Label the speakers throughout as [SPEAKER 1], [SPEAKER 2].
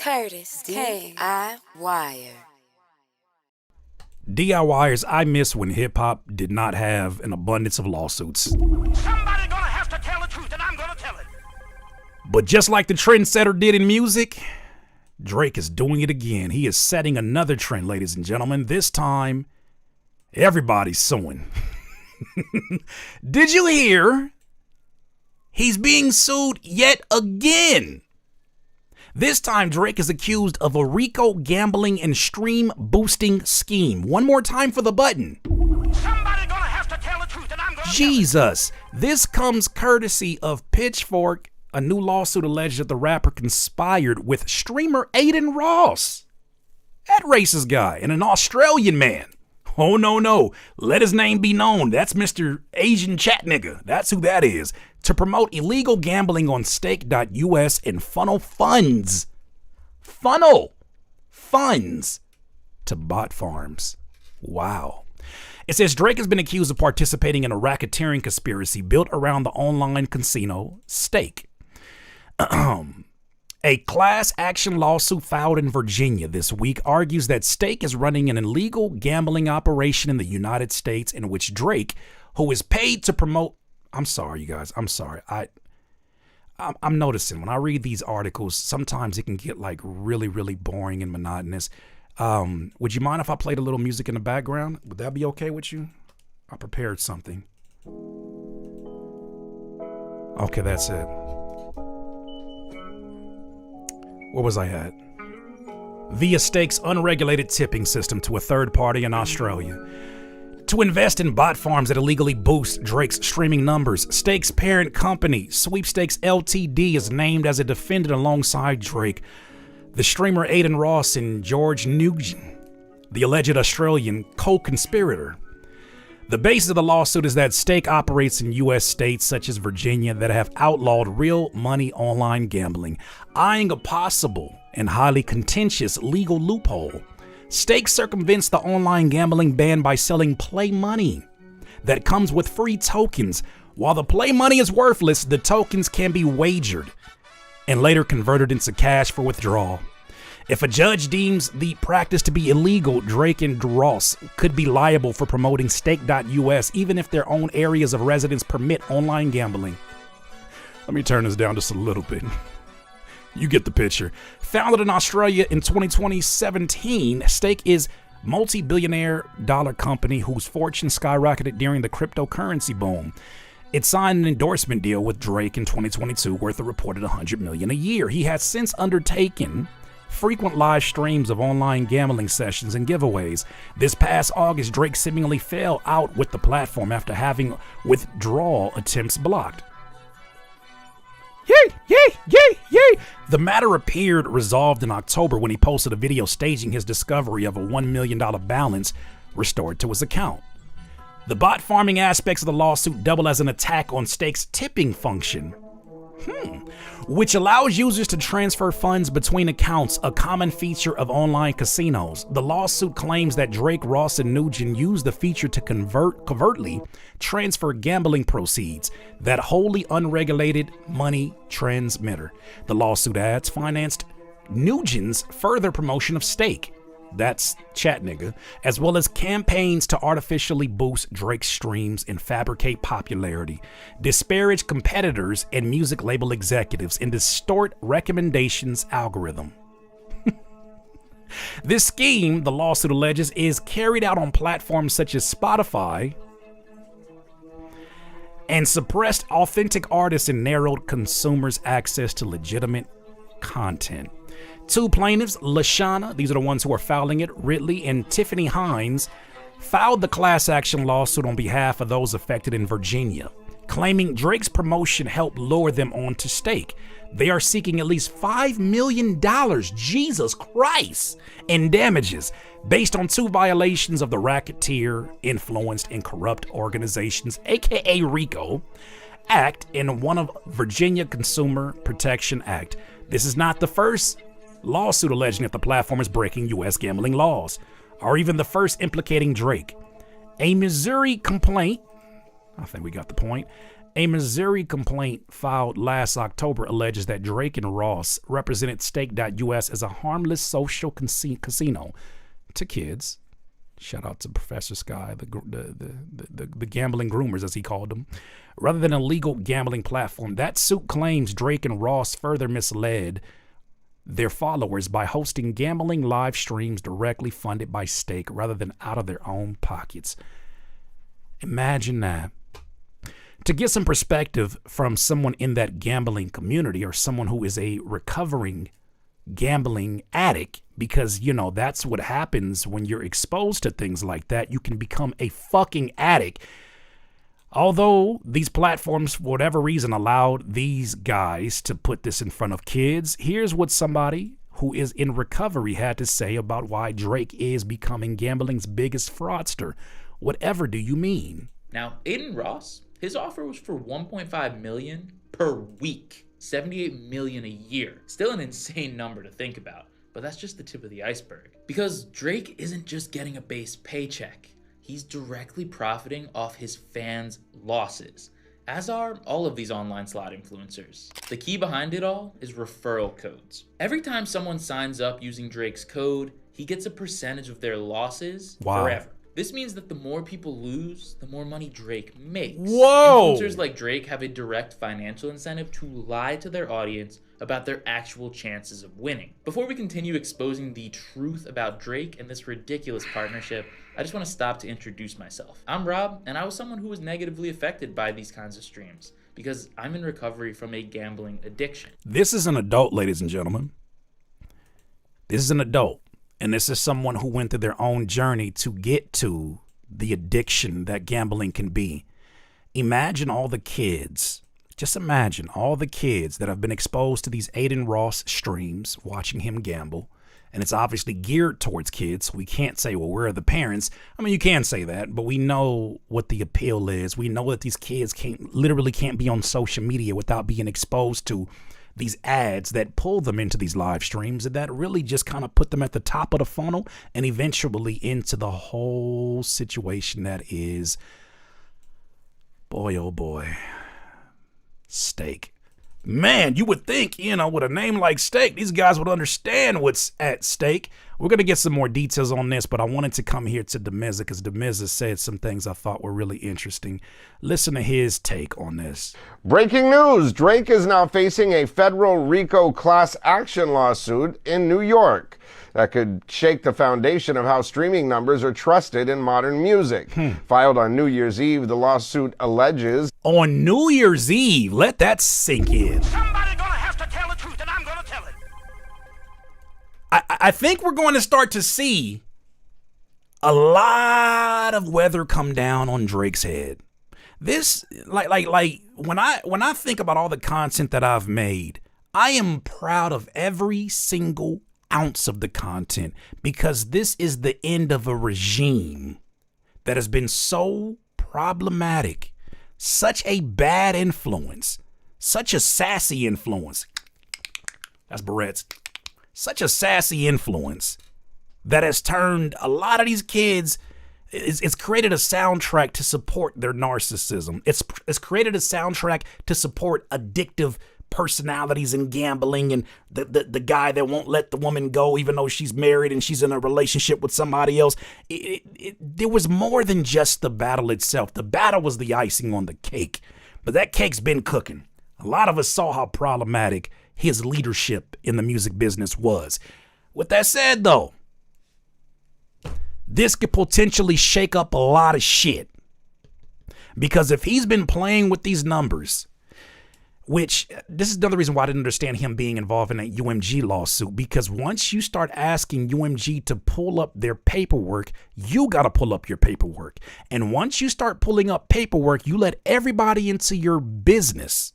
[SPEAKER 1] Curtis, DIYer.
[SPEAKER 2] DIYers, I miss when hip-hop did not have an abundance of lawsuits.
[SPEAKER 3] Somebody gonna have to tell the truth, and I'm gonna tell it.
[SPEAKER 2] But just like the trendsetter did in music, Drake is doing it again. He is setting another trend, ladies and gentlemen. This time, everybody's suing. Did you hear? He's being sued yet again. This time, Drake is accused of a RICO gambling and stream boosting scheme. One more time for the button.
[SPEAKER 3] Somebody gonna have to tell the truth, and I'm gonna
[SPEAKER 2] Jesus. This comes courtesy of Pitchfork. A new lawsuit alleged that the rapper conspired with streamer Aiden Ross, that racist guy, and an Australian man. Oh, no. Let his name be known. That's Mr. Asian Chat Nigga. That's who that is. To promote illegal gambling on stake.us and funnel funds to bot farms. Wow. It says Drake has been accused of participating in a racketeering conspiracy built around the online casino Stake. A class action lawsuit filed in Virginia this week argues that Stake is running an illegal gambling operation in the United States in which Drake, who is paid to promote... I'm sorry, you guys. I'm sorry. I'm noticing when I read these articles, sometimes it can get like really, really boring and monotonous. Would you mind if I played a little music in the background? Would that be okay with you? I prepared something. Okay, that's it. Where was I at? Via Stake's unregulated tipping system to a third party in Australia. To invest in bot farms that illegally boost Drake's streaming numbers, Stake's parent company, Sweepstakes Ltd, is named as a defendant alongside Drake, the streamer Aiden Ross, and George Nugent, the alleged Australian co-conspirator. The basis of the lawsuit is that Stake operates in U.S. states such as Virginia that have outlawed real money online gambling, eyeing a possible and highly contentious legal loophole. Stake circumvents the online gambling ban by selling play money that comes with free tokens. While the play money is worthless, the tokens can be wagered and later converted into cash for withdrawal. If a judge deems the practice to be illegal, Drake and Ross could be liable for promoting stake.us, even if their own areas of residence permit online gambling. Let me turn this down just a little bit. You get the picture. Founded in Australia in 2017, Stake is multi-billionaire dollar company whose fortune skyrocketed during the cryptocurrency boom. It signed an endorsement deal with Drake in 2022 worth a reported $100 million a year. He has since undertaken frequent live streams of online gambling sessions and giveaways. This past August, Drake seemingly fell out with the platform after having withdrawal attempts blocked. Yay! The matter appeared resolved in October when he posted a video staging his discovery of a $1 million balance restored to his account. The bot farming aspects of the lawsuit double as an attack on Stake's tipping function, which allows users to transfer funds between accounts, a common feature of online casinos. The lawsuit claims that Drake, Ross, and Nugent used the feature to covertly transfer gambling proceeds, that wholly unregulated money transmitter. The lawsuit adds financed Nugent's further promotion of Stake, that's Chat Nigga, as well as campaigns to artificially boost Drake's streams and fabricate popularity, disparage competitors and music label executives, and distort recommendations algorithm. This scheme, the lawsuit alleges, is carried out on platforms such as Spotify and suppressed authentic artists and narrowed consumers' access to legitimate content. Two plaintiffs, Lashana, these are the ones who are filing it, Ridley and Tiffany Hines, filed the class action lawsuit on behalf of those affected in Virginia, claiming Drake's promotion helped lure them onto Stake. They are seeking at least $5 million, Jesus Christ, in damages based on two violations of the Racketeer Influenced and Corrupt Organizations, aka RICO, Act and one of Virginia Consumer Protection Act. This is not the first lawsuit alleging that the platform is breaking U.S. gambling laws, or even the first implicating Drake. A Missouri complaint, I think we got the point, A Missouri complaint filed last October alleges that Drake and Ross represented Stake.us as a harmless social casino to kids. Shout out to Professor Sky, the gambling groomers, as he called them, rather than a legal gambling platform. That suit claims Drake and Ross further misled their followers by hosting gambling live streams directly funded by Stake rather than out of their own pockets. Imagine that. To get some perspective from someone in that gambling community or someone who is a recovering gambling addict, because, you know, that's what happens when you're exposed to things like that. You can become a fucking addict. Although these platforms, for whatever reason, allowed these guys to put this in front of kids, here's what somebody who is in recovery had to say about why Drake is becoming gambling's biggest fraudster. Whatever do you mean?
[SPEAKER 4] Now, Aiden Ross, his offer was for $1.5 million per week, $78 million a year. Still an insane number to think about, but that's just the tip of the iceberg. Because Drake isn't just getting a base paycheck. He's directly profiting off his fans' losses, as are all of these online slot influencers. The key behind it all is referral codes. Every time someone signs up using Drake's code, he gets a percentage of their losses forever. This means that the more people lose, the more money Drake makes.
[SPEAKER 2] Whoa!
[SPEAKER 4] Influencers like Drake have a direct financial incentive to lie to their audience about their actual chances of winning. Before we continue exposing the truth about Drake and this ridiculous partnership, I just want to stop to introduce myself. I'm Rob, and I was someone who was negatively affected by these kinds of streams because I'm in recovery from a gambling addiction.
[SPEAKER 2] This is an adult, ladies and gentlemen. This is an adult. And this is someone who went through their own journey to get to the addiction that gambling can be. Imagine all the kids, just imagine all the kids that have been exposed to these Aiden Ross streams, watching him gamble. And it's obviously geared towards kids. We can't say, well, we're the parents. I mean, you can say that, but we know what the appeal is. We know that these kids literally can't be on social media without being exposed to these ads that pull them into these live streams and that really just kind of put them at the top of the funnel and eventually into the whole situation that is, boy, oh boy, Stake. Man, you would think, you know, with a name like Stake, these guys would understand what's at stake. We're going to get some more details on this, but I wanted to come here to Demizza because Demizza said some things I thought were really interesting. Listen to his take on this.
[SPEAKER 5] Breaking news, Drake is now facing a federal RICO class action lawsuit in New York that could shake the foundation of how streaming numbers are trusted in modern music. Filed on New Year's Eve, the lawsuit alleges...
[SPEAKER 2] On New Year's Eve, let that sink in.
[SPEAKER 3] Somebody's gonna have to tell the truth, and I'm gonna tell it.
[SPEAKER 2] I think we're going to start to see a lot of weather come down on Drake's head. This, like when I think about all the content that I've made, I am proud of every single ounce of the content because this is the end of a regime that has been so problematic, such a bad influence, such a sassy influence. That's Barrett's. Such a sassy influence that has turned a lot of these kids, it's created a soundtrack to support their narcissism. It's created a soundtrack to support addictive personalities and gambling and the guy that won't let the woman go even though she's married and she's in a relationship with somebody else. There was more than just the battle itself. The battle was the icing on the cake, but that cake's been cooking. A lot of us saw how problematic his leadership in the music business was. With that said, though, this could potentially shake up a lot of shit. Because if he's been playing with these numbers, which this is another reason why I didn't understand him being involved in a UMG lawsuit, because once you start asking UMG to pull up their paperwork, you got to pull up your paperwork. And once you start pulling up paperwork, you let everybody into your business.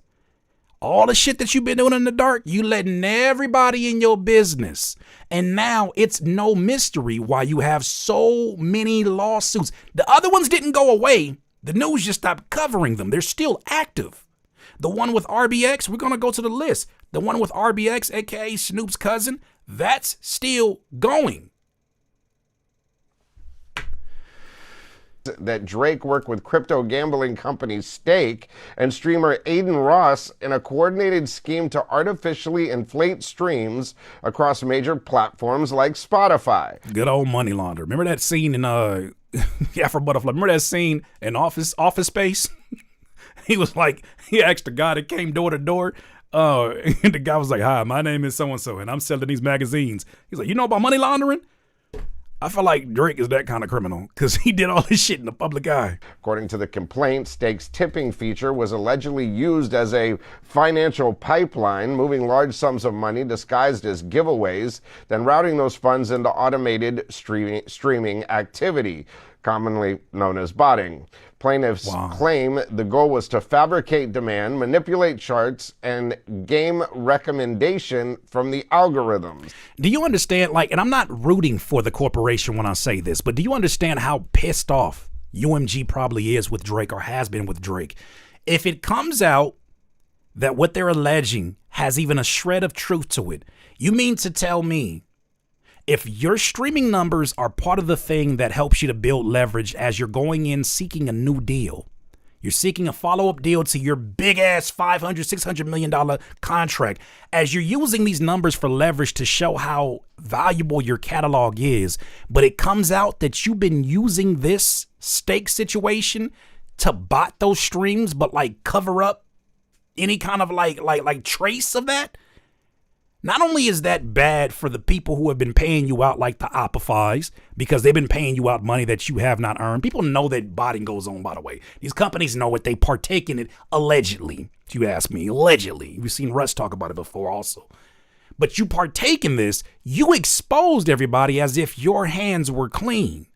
[SPEAKER 2] All the shit that you've been doing in the dark, you letting everybody in your business. And now it's no mystery why you have so many lawsuits. The other ones didn't go away. The news just stopped covering them. They're still active. The one with RBX, we're going to go to the list. The one with RBX, aka Snoop's cousin, that's still going.
[SPEAKER 5] that Drake worked with crypto gambling company Stake and streamer Aiden Ross in a coordinated scheme to artificially inflate streams across major platforms like Spotify.
[SPEAKER 2] Good old money launderer. Remember that scene in Afro Butterfly? Remember that scene in Office Space? He was like, he asked the guy that came door to door. And the guy was like, "Hi, my name is so-and-so, and I'm selling these magazines." He's like, "You know about money laundering?" I feel like Drake is that kind of criminal because he did all this shit in the public eye.
[SPEAKER 5] According to the complaint, Stake's tipping feature was allegedly used as a financial pipeline, moving large sums of money disguised as giveaways, then routing those funds into automated streaming activity, commonly known as botting. Plaintiffs claim the goal was to fabricate demand, manipulate charts, and game recommendation from the algorithms.
[SPEAKER 2] Do you understand, and I'm not rooting for the corporation when I say this, but do you understand how pissed off UMG probably is with Drake or has been with Drake? If it comes out that what they're alleging has even a shred of truth to it, you mean to tell me if your streaming numbers are part of the thing that helps you to build leverage as you're going in seeking a new deal, you're seeking a follow-up deal to your big-ass $500, $600 million contract, as you're using these numbers for leverage to show how valuable your catalog is, but it comes out that you've been using this stake situation to bot those streams, but cover up any kind of trace of that? Not only is that bad for the people who have been paying you out like the Opifys, because they've been paying you out money that you have not earned. People know that botting goes on, by the way. These companies know it. They partake in it allegedly, if you ask me. Allegedly. You've seen Russ talk about it before also. But you partake in this, you exposed everybody as if your hands were clean.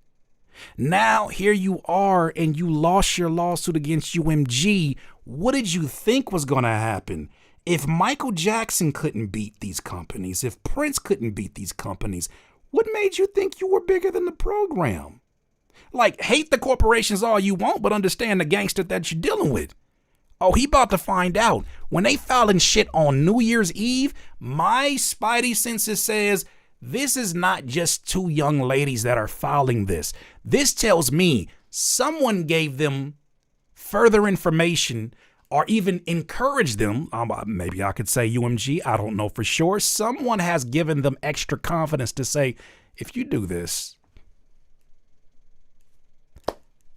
[SPEAKER 2] Now here you are and you lost your lawsuit against UMG. What did you think was going to happen? If Michael Jackson couldn't beat these companies, if Prince couldn't beat these companies, what made you think you were bigger than the program? Hate the corporations all you want, but understand the gangster that you're dealing with. Oh, he about to find out. When they filing shit on New Year's Eve, my spidey senses says this is not just two young ladies that are filing this. This tells me someone gave them further information or even encourage them, maybe I could say UMG, I don't know for sure. Someone has given them extra confidence to say, if you do this,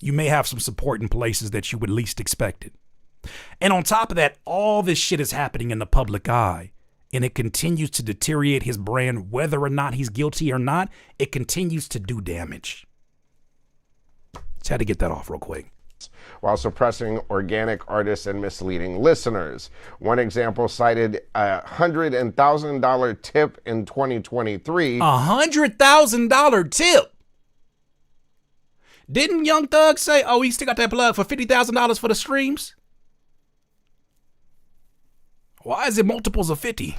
[SPEAKER 2] you may have some support in places that you would least expect it. And on top of that, all this shit is happening in the public eye, and it continues to deteriorate his brand, whether or not he's guilty or not. It continues to do damage. Just had to get that off real quick.
[SPEAKER 5] While suppressing organic artists and misleading listeners. One example cited a $100,000 tip in 2023.
[SPEAKER 2] $100,000 tip? Didn't Young Thug say, oh, he still got that plug for $50,000 for the streams? Why is it multiples of 50?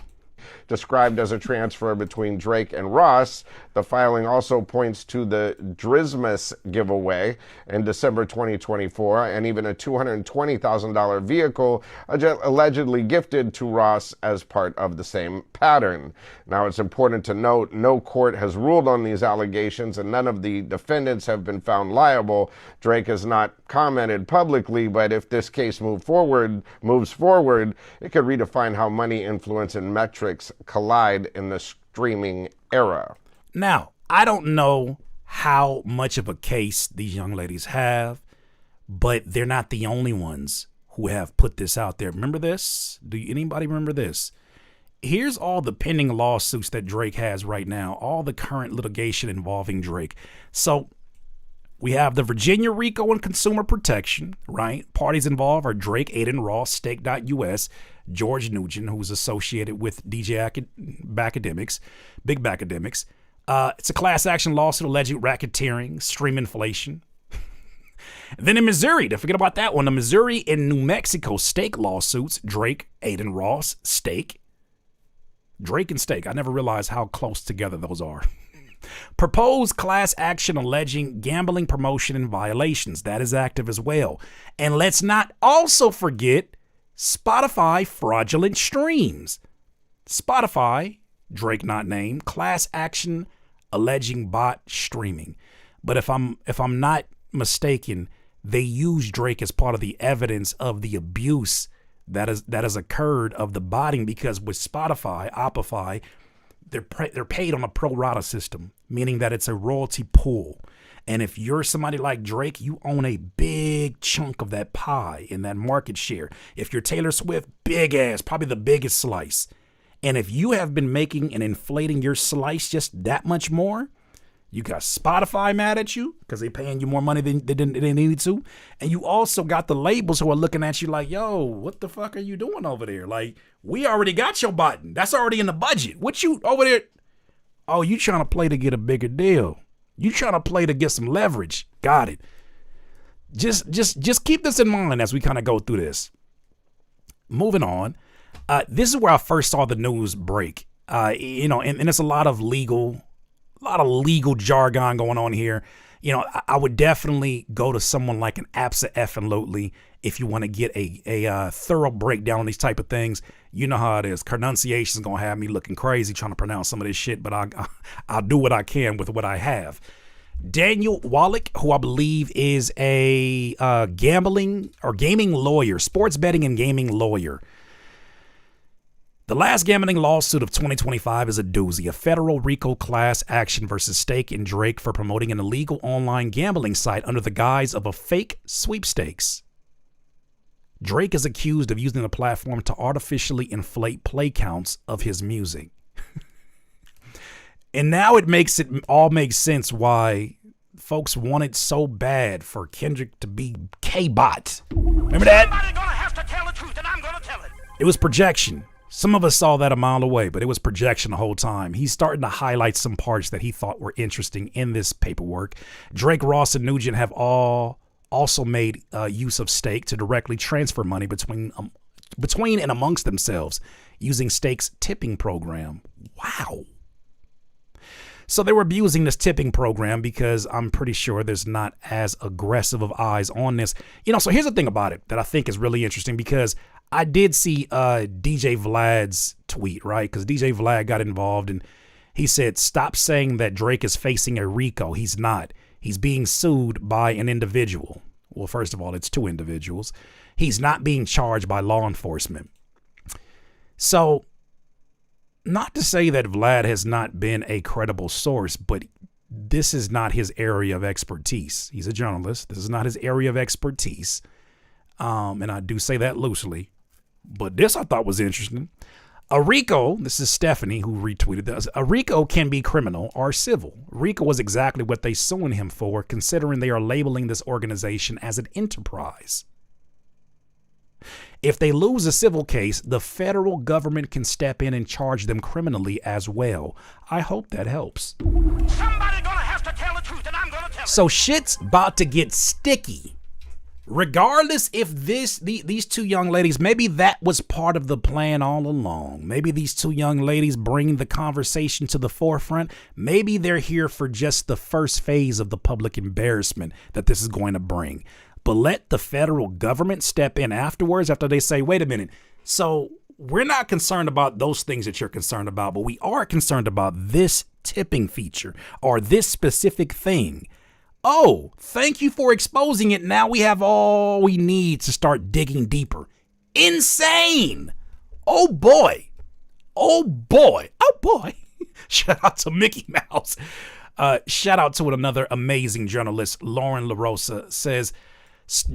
[SPEAKER 5] Described as a transfer between Drake and Ross. The filing also points to the Drizmas giveaway in December 2024 and even a $220,000 vehicle allegedly gifted to Ross as part of the same pattern. Now, it's important to note no court has ruled on these allegations and none of the defendants have been found liable. Drake has not commented publicly, but if this case moves forward, it could redefine how money, influence, and metrics collide in the streaming era.
[SPEAKER 2] Now, I don't know how much of a case these young ladies have, but they're not the only ones who have put this out there. Remember this? Do anybody remember this? Here's all the pending lawsuits that Drake has right now, all the current litigation involving Drake. So we have the Virginia RICO and consumer protection, right? Parties involved are Drake, Aiden Ross, Stake.us, George Nugent, who's associated with DJ Bacademics, Big Bacademics. It's a class action lawsuit alleging racketeering, stream inflation. Then in Missouri, don't forget about that one. The Missouri and New Mexico stake lawsuits, Drake, Aiden Ross, Stake. Drake and Stake, I never realized how close together those are. Proposed class action alleging gambling promotion and violations. That is active as well. And let's not also forget Spotify fraudulent streams. Spotify, Drake not named, class action alleging bot streaming. But if I'm not mistaken, they use Drake as part of the evidence of the abuse that has occurred of the botting, because with Spotify, Opify, they're paid on a pro rata system, meaning that it's a royalty pool. And if you're somebody like Drake, you own a big chunk of that pie in that market share. If you're Taylor Swift, big ass, probably the biggest slice. And if you have been making and inflating your slice just that much more, you got Spotify mad at you because they're paying you more money than they needed to. And you also got the labels who are looking at you like, yo, what the fuck are you doing over there? Like, we already got your button. That's already in the budget. What you over there? Oh, you trying to play to get a bigger deal. You trying to play to get some leverage. Got it. Just keep this in mind as we kind of go through this. Moving on. This is where I first saw the news break. And it's a lot of legal jargon going on here. I would definitely go to someone like an Absa Effin if you want to get a thorough breakdown on these type of things. You know how it is. Pronunciation is going to have me looking crazy trying to pronounce some of this shit, but I'll do what I can with what I have. Daniel Wallach, who I believe is a gambling or gaming lawyer, sports betting and gaming lawyer. The last gambling lawsuit of 2025 is a doozy, a federal RICO class action versus Stake and Drake for promoting an illegal online gambling site under the guise of a fake sweepstakes. Drake is accused of using the platform to artificially inflate play counts of his music. And now it all makes sense why folks wanted so bad for Kendrick to be K-Bot. Remember that?
[SPEAKER 3] Somebody's gonna have to tell the truth, and I'm gonna tell it.
[SPEAKER 2] It was projection. Some of us saw that a mile away, but it was projection the whole time. He's starting to highlight some parts that he thought were interesting in this paperwork. Drake, Ross, and Nugent have all also made use of Stake to directly transfer money between and amongst themselves using Stake's tipping program. Wow. So they were abusing this tipping program because I'm pretty sure there's not as aggressive of eyes on this. So here's the thing about it that I think is really interesting, because I did see DJ Vlad's tweet, right? Because DJ Vlad got involved and he said, stop saying that Drake is facing a RICO. He's not. He's being sued by an individual. Well, first of all, it's two individuals. He's not being charged by law enforcement. So, not to say that Vlad has not been a credible source, but this is not his area of expertise. He's a journalist. This is not his area of expertise. And I do say that loosely. But this I thought was interesting. A RICO, this is Stephanie who retweeted this. A RICO can be criminal or civil. RICO is exactly what they're suing him for, considering they are labeling this organization as an enterprise. If they lose a civil case, the federal government can step in and charge them criminally as well. I hope that helps.
[SPEAKER 3] Somebody's gonna have to tell the truth, and I'm gonna tell it.
[SPEAKER 2] So shit's about to get sticky. Regardless if these two young ladies, maybe that was part of the plan all along. Maybe these two young ladies bring the conversation to the forefront. Maybe they're here for just the first phase of the public embarrassment that this is going to bring. But let the federal government step in afterwards after they say, wait a minute. So we're not concerned about those things that you're concerned about, but we are concerned about this tipping feature or this specific thing. Oh, thank you for exposing it. Now we have all we need to start digging deeper. Insane. Oh boy. Oh boy. Oh boy. Shout out to Mickey Mouse. Shout out to another amazing journalist, Lauren LaRosa, says,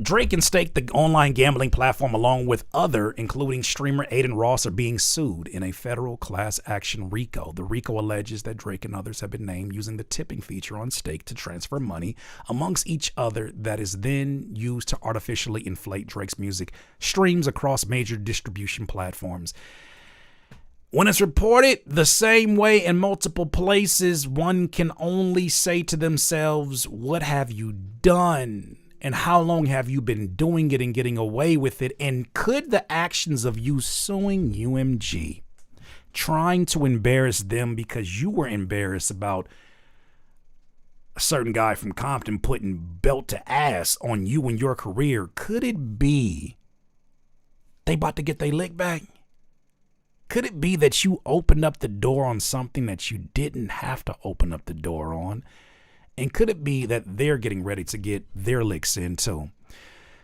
[SPEAKER 2] Drake and Stake, the online gambling platform, along with other, including streamer Aiden Ross, are being sued in a federal class action RICO. The RICO alleges that Drake and others have been named using the tipping feature on Stake to transfer money amongst each other that is then used to artificially inflate Drake's music streams across major distribution platforms. When it's reported the same way in multiple places, one can only say to themselves, what have you done? And how long have you been doing it and getting away with it? And could the actions of you suing UMG, trying to embarrass them because you were embarrassed about a certain guy from Compton putting belt to ass on you and your career, could it be they about to get their lick back? Could it be that you opened up the door on something that you didn't have to open up the door on? And could it be that they're getting ready to get their licks in too?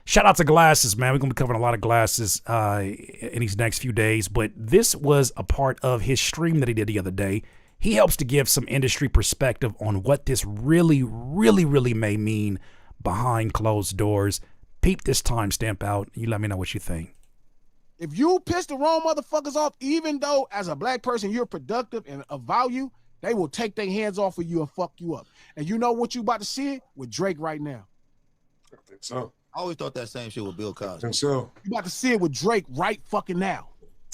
[SPEAKER 2] Shout out to Glasses, man. We're going to be covering a lot of Glasses in these next few days. But this was a part of his stream that he did the other day. He helps to give some industry perspective on what this really, really, really may mean behind closed doors. Peep this timestamp out. You let me know what you think.
[SPEAKER 6] If you piss the wrong motherfuckers off, even though as a black person you're productive and of value, they will take their hands off of you and fuck you up. And you know what you about to see it with Drake right now.
[SPEAKER 7] I think so.
[SPEAKER 8] I always thought that same shit with Bill Cosby.
[SPEAKER 7] I think so.
[SPEAKER 6] You about to see it with Drake right fucking now.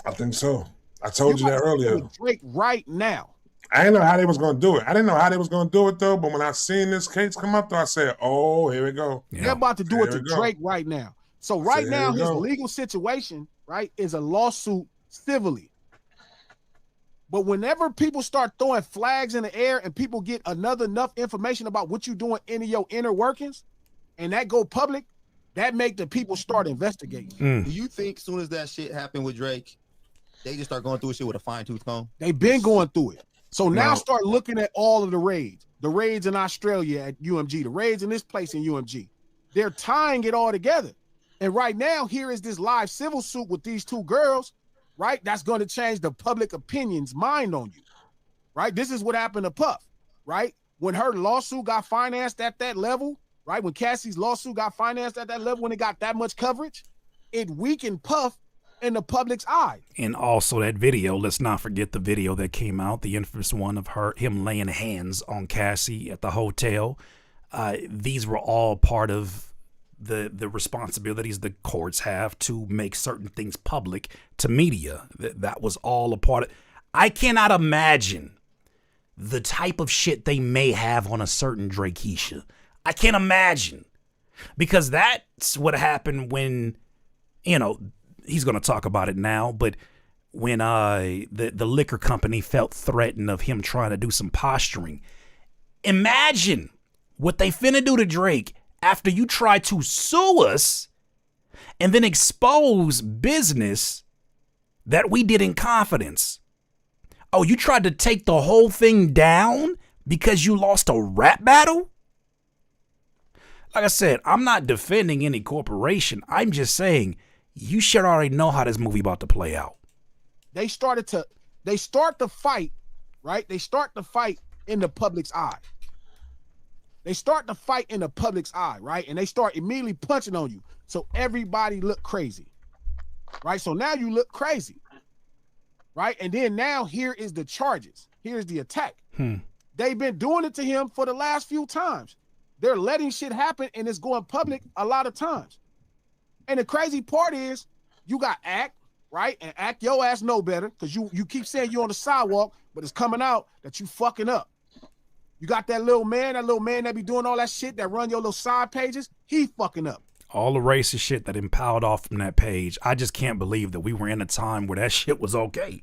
[SPEAKER 7] I think so. I told you that earlier.
[SPEAKER 6] With Drake right now.
[SPEAKER 7] I didn't know how they was going to do it. I didn't know how they was going to do it, though, but when I seen this case come up, though, I said, oh, here we go.
[SPEAKER 6] Yeah. They're about to do it to Drake right now. So right now, his legal situation, right, is a lawsuit civilly. But whenever people start throwing flags in the air and people get enough information about what you're doing in your inner workings, and that go public, that make the people start investigating.
[SPEAKER 8] Do you think as soon as that shit happened with Drake, they just start going through shit with a fine-tooth comb?
[SPEAKER 6] They've been going through it. So now start looking at all of the raids in Australia at UMG, the raids in this place in UMG. They're tying it all together. And right now, here is this live civil suit with these two girls, right? That's going to change the public opinion's mind on you, right? This is what happened to Puff, right? When her lawsuit got financed at that level, right? When Cassie's lawsuit got financed at that level, when it got that much coverage, it weakened Puff in the public's eye.
[SPEAKER 2] And also that video, let's not forget the video that came out, the infamous one of him laying hands on Cassie at the hotel. These were all part of the responsibilities the courts have to make certain things public to media. That was all a part of. I cannot imagine the type of shit they may have on a certain Drakeisha. I can't imagine, because that's what happened when, he's going to talk about it now, but when the liquor company felt threatened of him trying to do some posturing. Imagine what they finna do to Drake after you try to sue us and then expose business that we did in confidence. Oh, you tried to take the whole thing down because you lost a rap battle? Like I said, I'm not defending any corporation. I'm just saying you should already know how this movie about to play out.
[SPEAKER 6] They start the fight, right? They start the fight in the public's eye. They start the fight in the public's eye, right? And they start immediately punching on you. So everybody look crazy, right? So now you look crazy, right? And then now here is the charges. Here's the attack. They've been doing it to him for the last few times. They're letting shit happen and it's going public a lot of times. And the crazy part is you got Act, right? And Act your ass know better because you keep saying you on the sidewalk, but it's coming out that you fucking up. You got that little man that be doing all that shit that run your little side pages. He fucking up.
[SPEAKER 2] All the racist shit that impaled off from that page. I just can't believe that we were in a time where that shit was okay.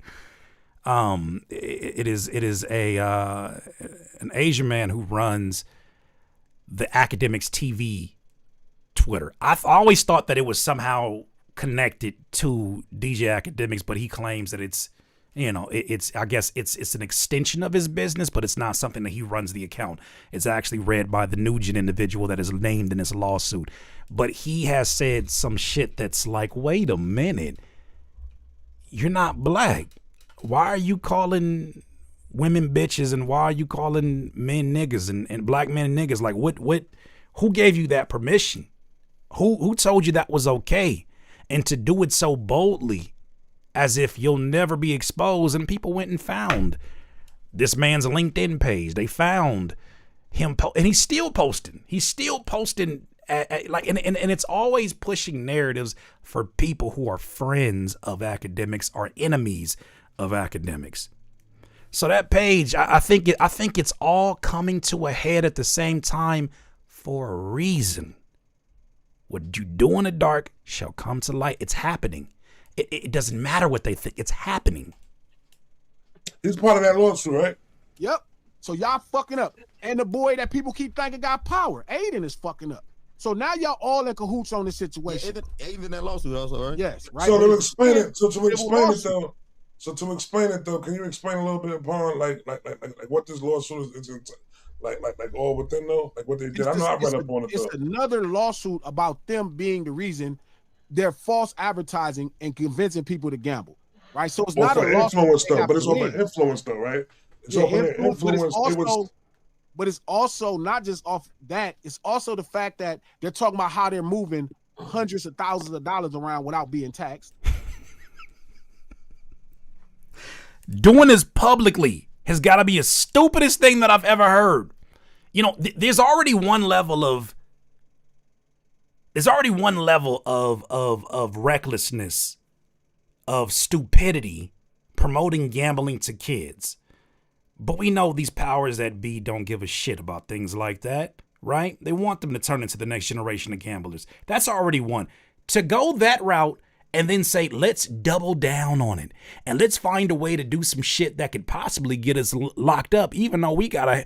[SPEAKER 2] It is an Asian man who runs the Academics TV Twitter. I've always thought that it was somehow connected to DJ Academics, but he claims that it's I guess it's an extension of his business, but it's not something that he runs the account. It's actually read by the Nugent individual that is named in this lawsuit. But he has said some shit that's like, wait a minute, you're not black. Why are you calling women bitches and why are you calling men niggas and black men niggas? Like what who gave you that permission? Who told you that was okay? And to do it so boldly as if you'll never be exposed. And people went and found this man's LinkedIn page. They found him and he's still posting. He's still posting and it's always pushing narratives for people who are friends of academics or enemies of academics. So that page, I think it's all coming to a head at the same time for a reason. What you do in the dark shall come to light. It's happening. It doesn't matter what they think. It's happening.
[SPEAKER 7] He's part of that lawsuit, right?
[SPEAKER 6] Yep. So y'all fucking up. And the boy that people keep thinking got power, Aiden, is fucking up. So now y'all all in cahoots on this situation.
[SPEAKER 8] Yeah, Aiden's in that lawsuit also, right?
[SPEAKER 6] Yes. Right.
[SPEAKER 7] So to explain it, can you explain it though? Can you explain a little bit upon like what this lawsuit is Like all within though? Like what they did? I know I read up on it though.
[SPEAKER 6] It's another lawsuit about them being the reason they're false advertising and convincing people to gamble. Right? So it's not a lawsuit.
[SPEAKER 7] Influence though, but it's off of influence though, right? It's off of influence.
[SPEAKER 6] But it's also not just off that, it's also the fact that they're talking about how they're moving hundreds of thousands of dollars around without being taxed.
[SPEAKER 2] Doing this publicly has got to be the stupidest thing that I've ever heard. You know, there's already one level of recklessness, of stupidity, promoting gambling to kids. But we know these powers that be don't give a shit about things like that, right? They want them to turn into the next generation of gamblers. That's already one. To go that route and then say, let's double down on it and let's find a way to do some shit that could possibly get us locked up, even though we got a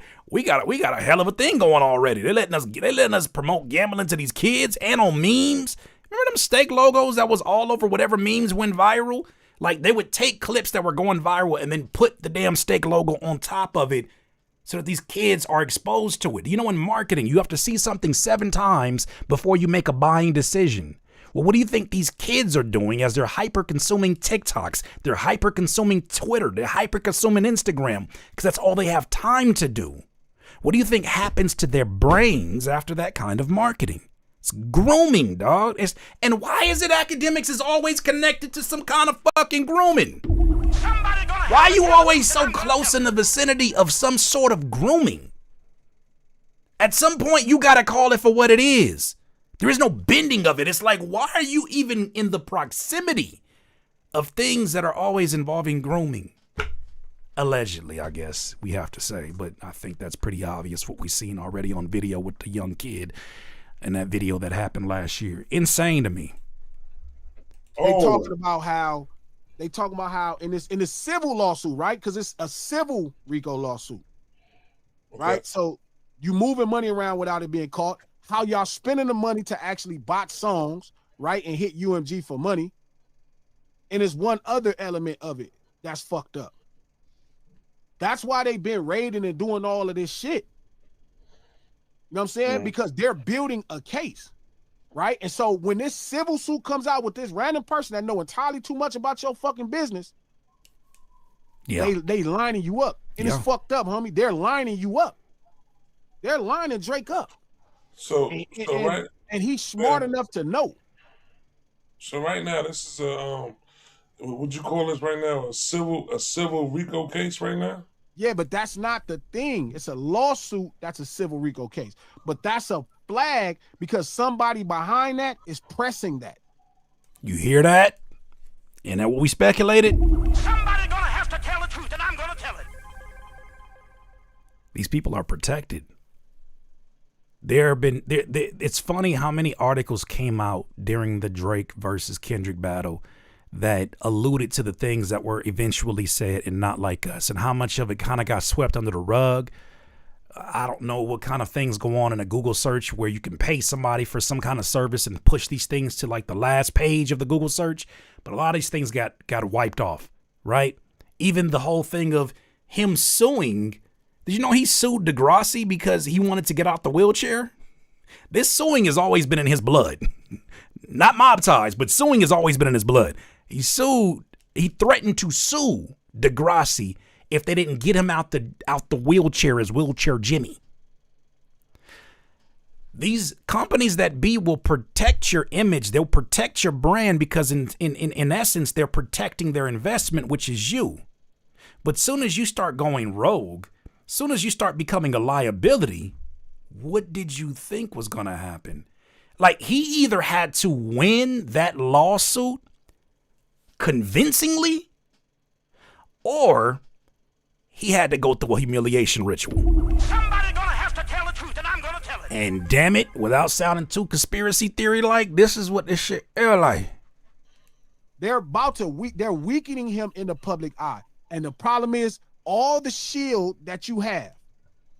[SPEAKER 2] hell of a thing going already. They're letting us promote gambling to these kids and on memes. Remember them steak logos that was all over whatever memes went viral? Like they would take clips that were going viral and then put the damn steak logo on top of it so that these kids are exposed to it. You know, in marketing, you have to see something 7 times before you make a buying decision. Well, what do you think these kids are doing as they're hyper-consuming TikToks? They're hyper-consuming Twitter. They're hyper-consuming Instagram because that's all they have time to do. What do you think happens to their brains after that kind of marketing? It's grooming, dog. And why is it academics is always connected to some kind of fucking grooming? Why are you always so close in the vicinity of some sort of grooming? At some point, you got to call it for what it is. There is no bending of it. It's like, why are you even in the proximity of things that are always involving grooming? Allegedly, I guess we have to say, but I think that's pretty obvious what we've seen already on video with the young kid and that video that happened last year. Insane to me.
[SPEAKER 6] They talking about how in this civil lawsuit, right? Because it's a civil RICO lawsuit, right? So you moving money around without it being caught. How y'all spending the money to actually bot songs, right, and hit UMG for money. And there's one other element of it that's fucked up. That's why they've been raiding and doing all of this shit. You know what I'm saying? Because they're building a case, right? And so when this civil suit comes out with this random person that know entirely too much about your fucking business, they lining you up. And it's fucked up, homie. They're lining you up. They're lining Drake up. And he's smart enough to know.
[SPEAKER 7] So right now, this is a would you call this right now a civil RICO case right now?
[SPEAKER 6] Yeah, but that's not the thing. It's a lawsuit. That's a civil RICO case. But that's a flag because somebody behind that is pressing that.
[SPEAKER 2] You hear that? Isn't that what we speculated?
[SPEAKER 3] Somebody gonna have to tell the truth, and I'm gonna tell it.
[SPEAKER 2] These people are protected. It's funny how many articles came out during the Drake versus Kendrick battle that alluded to the things that were eventually said in Not Like Us, and how much of it kind of got swept under the rug. I don't know what kind of things go on in a Google search where you can pay somebody for some kind of service and push these things to like the last page of the Google search, but a lot of these things got wiped off, right? Even the whole thing of him suing. Did you know he sued Degrassi because he wanted to get out the wheelchair? This suing has always been in his blood. Not mob ties, but suing has always been in his blood. He threatened to sue Degrassi if they didn't get him out the wheelchair as Wheelchair Jimmy. These companies that will protect your image, they'll protect your brand because in essence, they're protecting their investment, which is you. But soon as you start going rogue, soon as you start becoming a liability, what did you think was going to happen? Like, he either had to win that lawsuit convincingly, or he had to go through a humiliation ritual.
[SPEAKER 3] Somebody gonna have to tell the truth, and I'm gonna tell it.
[SPEAKER 2] And damn it, without sounding too conspiracy theory like, this is what this shit is like.
[SPEAKER 6] They're weakening him in the public eye. And the problem is, all the shield that you have,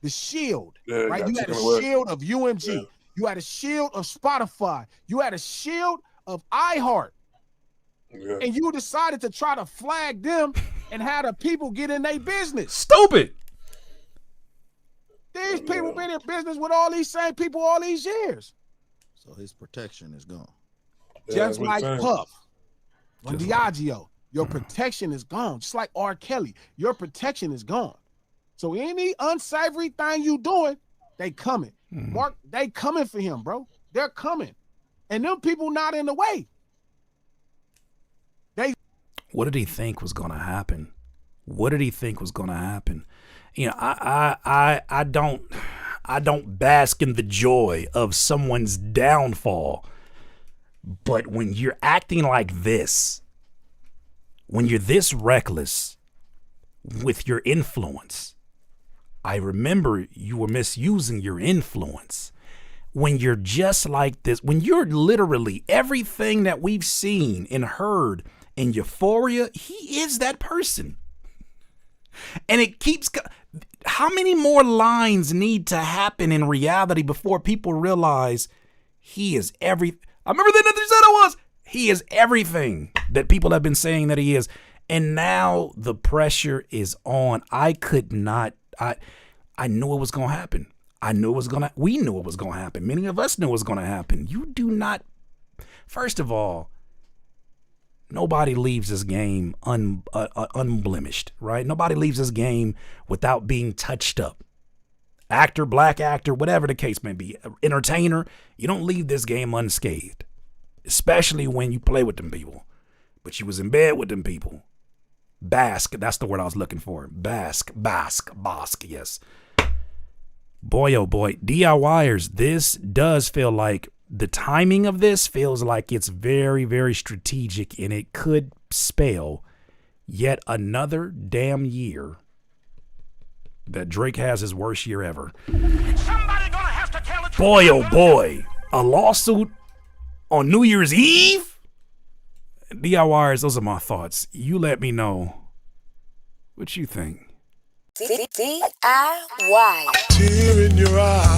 [SPEAKER 6] the shield, right? You had a shield of UMG. Yeah. You had a shield of Spotify. You had a shield of iHeart. Yeah. And you decided to try to flag them and have the people get in their business.
[SPEAKER 2] Stupid.
[SPEAKER 6] Then These people been in business with all these same people all these years.
[SPEAKER 8] So his protection is gone.
[SPEAKER 6] Just like Puff. On
[SPEAKER 2] Just
[SPEAKER 6] Diageo, your protection is gone. Just like R. Kelly, your protection is gone. So any unsavory thing you doing, they coming. Mark, they coming for him, bro. They're coming. And them people not in the way.
[SPEAKER 2] What did he think was going to happen? What did he think was going to happen? You know, I don't bask in the joy of someone's downfall. But when you're acting like this, when you're this reckless with your influence, I remember you were misusing your influence. When you're just like this, when you're literally everything that we've seen and heard in Euphoria, he is that person. And it keeps, how many more lines need to happen in reality before people realize he is I remember the other said I was, he is everything that people have been saying that he is. And now the pressure is on. I knew it was going to happen. We knew it was going to happen. Many of us knew it was going to happen. You do not, first of all, nobody leaves this game unblemished, right? Nobody leaves this game without being touched up. Actor, black actor, whatever the case may be, entertainer, you don't leave this game unscathed, especially when you play with them people. But you was in bed with them people. Bask, that's the word I was looking for. Bask, yes. Boy, oh boy, DIYers, this does feel like, the timing of this feels like it's very, very strategic, and it could spell yet another damn year that Drake has his worst year ever.
[SPEAKER 3] Somebody gonna have to tell the truth.
[SPEAKER 2] Boy, oh boy, a lawsuit on New Year's Eve? DIYers, those are my thoughts. You let me know what you think.
[SPEAKER 1] DIY.
[SPEAKER 7] Tear in your eye.